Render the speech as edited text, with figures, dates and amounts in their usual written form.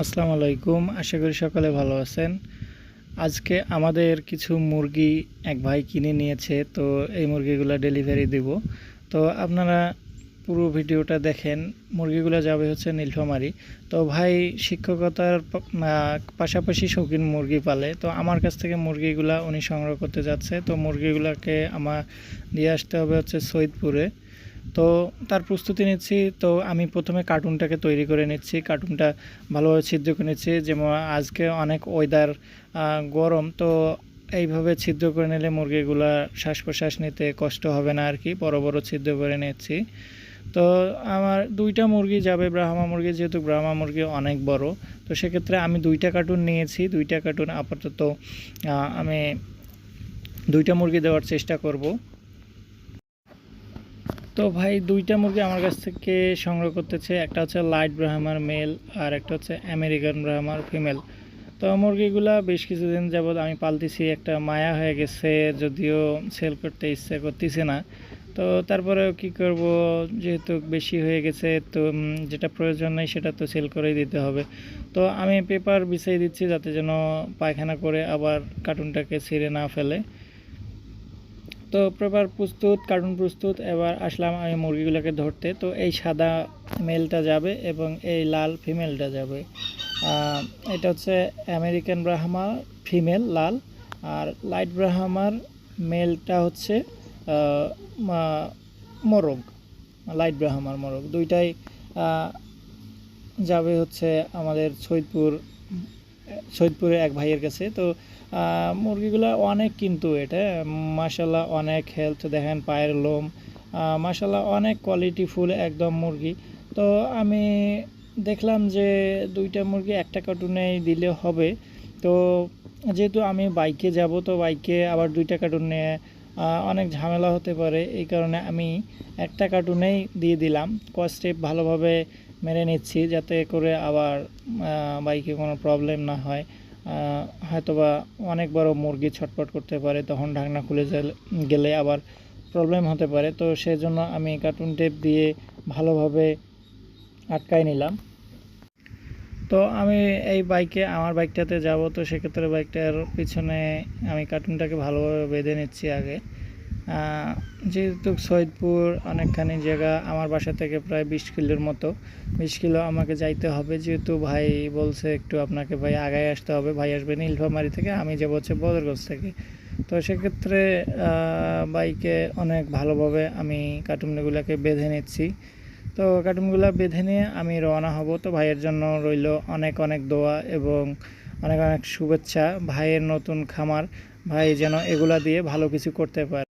আসসালামু আলাইকুম। আশা করি সকালে ভালো আছেন। আজকে আমাদের কিছু মুরগি এক ভাই কিনে নিয়েছে, তো এই মুরগিগুলো ডেলিভারি দিব। তো আপনারা পুরো ভিডিওটা দেখেন। মুরগিগুলো যাবে হচ্ছে নীলফামারী। তো ভাই শিক্ষকতার পাশাপাশি শৌখিন মুরগি পালে, তো আমার কাছ থেকে মুরগিগুলা উনি সংগ্রহ করতে যাচ্ছে। তো মুরগিগুলোকে আমার দিয়ে আসতে হবে হচ্ছে সৈয়দপুরে। তো তার প্রস্তুতি নিচ্ছি। তো আমি প্রথমে কার্টুনটাকে তৈরি করে নিচ্ছি, কার্টুনটা ভালোভাবে ছিদ্র করে নিচ্ছি। যেমন আজকে অনেক ওয়েদার গরম, তো এইভাবে ছিদ্র করে নিলে মুরগিগুলা শ্বাস প্রশ্বাস নিতে কষ্ট হবে না আর কি। বড় বড় ছিদ্র করে নিচ্ছি। তো আমার দুইটা মুরগি যাবে, ব্রাহ্মা মুরগি, যেহেতু ব্রাহ্মা মুরগি অনেক বড়, তো সেক্ষেত্রে আমি দুইটা কার্টুন নিয়েছি। দুইটা কার্টুন আপাতত আমি দুইটা মুরগি দেওয়ার চেষ্টা করব। তো ভাই দুইটা মুরগি আমার কাছ থেকে সংগ্রহ করতেছে, একটা হচ্ছে লাইট ব্রাহ্মার মেল আর একটা হচ্ছে আমেরিকান ব্রাহ্মার ফিমেল। তো মুরগিগুলা বেশ কিছুদিন যাবৎ আমি পালতেছি, একটা মায়া হয়ে গেছে, যদিও সেল করতে ইচ্ছা করতেছে না। তো তারপরেও কি করব, যেহেতু বেশি হয়ে গেছে, তো যেটা প্রয়োজন নেই সেটা তো সেল করেই দিতে হবে। তো আমি পেপার বিছিয়ে দিচ্ছি যাতে যেন পায়খানা করে আবার কার্টুনটাকে ছিঁড়ে না ফেলে। তো পেপার প্রস্তুত, কার্টুন প্রস্তুত। এবার আসলাম আমি মুরগিগুলোকে ধরতে। তো এই সাদা মেলটা যাবে এবং এই লাল ফিমেলটা যাবে। এটা হচ্ছে আমেরিকান ব্রাহ্মা ফিমেল লাল, আর লাইট ব্রাহ্মার মেলটা হচ্ছে মোরগ, লাইট ব্রাহ্মার মোরগ। দুইটাই যাবে হচ্ছে আমাদের সৈয়দপুরে এক ভাইয়ের কাছে। তো মুরগিগুলো অনেক, কিন্তু এটা মাশাল্লাহ অনেক হেলথ, দেখেন পায়ের লোম মাশাল্লাহ অনেক কোয়ালিটিফুল একদম মুরগি। তো আমি দেখলাম যে দুইটা মুরগি একটা কার্টুনেই দিলে হবে। তো যেহেতু আমি বাইকে যাব, তো বাইকে আবার দুইটা কার্টুন নিয়ে অনেক ঝামেলা হতে পারে, এই কারণে আমি একটা কার্টুনেই দিয়ে দিলাম। স্টেপ ভালোভাবে মেরে নিচ্ছি যাতে করে আবার বাইকে কোনো প্রবলেম না হয়। হয়তোবা অনেক বড় মুরগি ছটপট করতে পারে, তখন ঢাকনা খুলে গেলে আবার প্রবলেম হতে পারে। তো সেজন্য আমি কার্টুন টেপ দিয়ে ভালোভাবে আটকাই নিলাম। তো আমি এই আমার বাইকটাতে যাব, তো সেক্ষেত্রে বাইকটার পিছনে আমি কার্টুনটাকে ভালোভাবে বেঁধে নিচ্ছি আগে। যেহেতু সৈয়দপুর অনেকখানি জায়গা, আমার বাসা থেকে প্রায় 20 কিলোর মতো, 20 কিলো আমাকে যাইতে হবে। যেহেতু ভাই বলছে একটু আপনাকে ভাই আগায় আসতে হবে, ভাই আসবে নীলফামারী থেকে, আমি যাব হচ্ছে বদরগঞ্জ থেকে। তো সেক্ষেত্রে বাইকে অনেক ভালোভাবে আমি কার্টুনগুলোকে বেঁধে নিচ্ছি। তো কার্টুনগুলো বেঁধে নিয়ে আমি রওনা হব। তো ভাইয়ের জন্য রইল অনেক অনেক দোয়া এবং অনেক অনেক শুভেচ্ছা। ভাইয়ের নতুন খামার, ভাই যেন এগুলা দিয়ে ভালো কিছু করতে পারে।